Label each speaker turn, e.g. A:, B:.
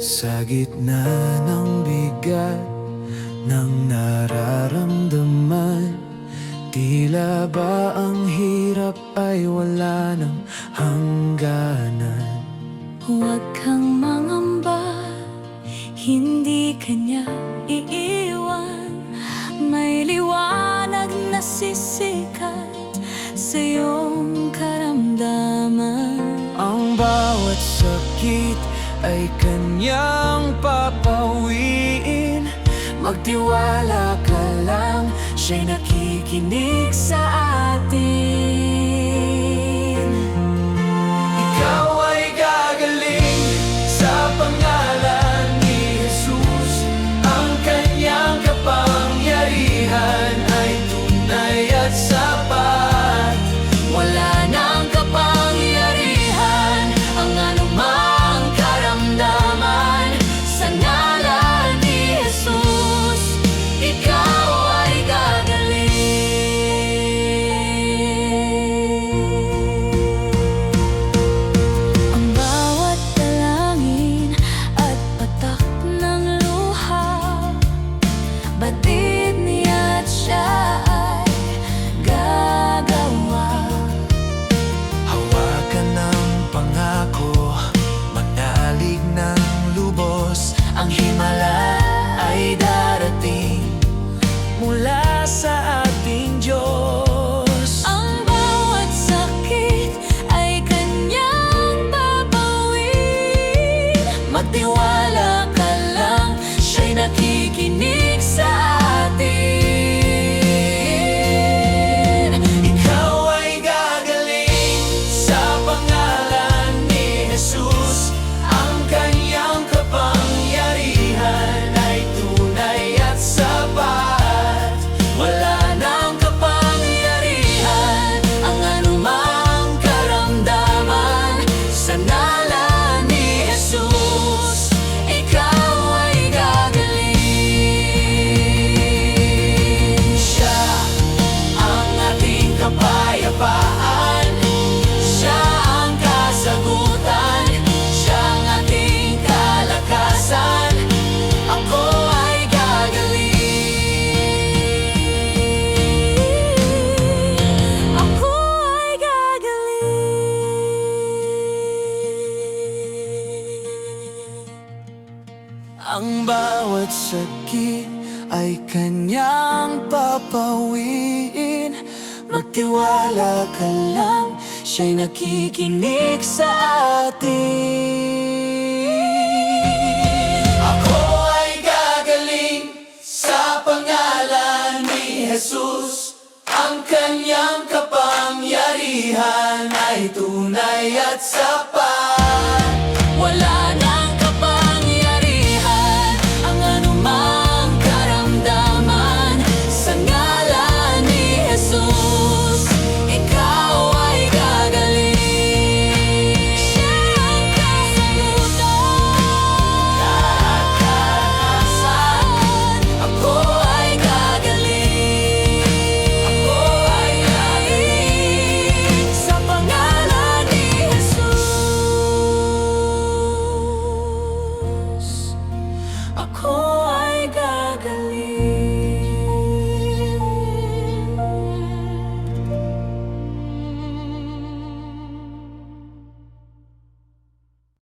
A: Sa gitna ng bigat ng nararamdaman, tila ba ang hirap ay wala ng hangganan?
B: Huwag kang mangamba, hindi ka niya iiwan. May liwanag na sisikat sa iyong karamdaman.
A: Ang bawat sakit ay kanyang papawiin. Magtiwala ka lang, siya'y nakikinig sa atin. Ikaw ay gagaling sa pangalan ni Jesus. Ang kanyang kapangyarihan ay tunay at sapat. Wala nang kapangyarihan ang anumang karamdaman. Sa ngalan ni Jesus, ikaw ay gagaling.
B: Ang bawat dalangin at patak ng luha, batid niya at siya ay gagawa.
A: Hawakan ng pangako, manalig ng lubos. Ang himala ay darating mula sa ating Diyos.
B: Ang bawat sakit ay kanyang babawin.
A: Magtiwala ka lang, siya'y nakikinig sa atin. Ikaw ay gagaling sa pangalan ni Jesus. Ang kanyang kapangyarihan ay tunay at sapat. Wala nang kapangyarihan ang anumang karamdaman. Sa ngalan ni Jesus, ikaw ay gagaling. Siya ang ating kapayapaan, siya ang kasagutan, siya ang ating kalakasan. Ako ay gagaling.
B: Ako ay gagaling.
A: Ang bawat sakit ay kanyang papawiin. Magtiwala ka lang, siya'y nakikinig sa atin. Ako ay gagaling sa pangalan ni Jesus. Ang kanyang kapangyarihan ay tunay at sapat.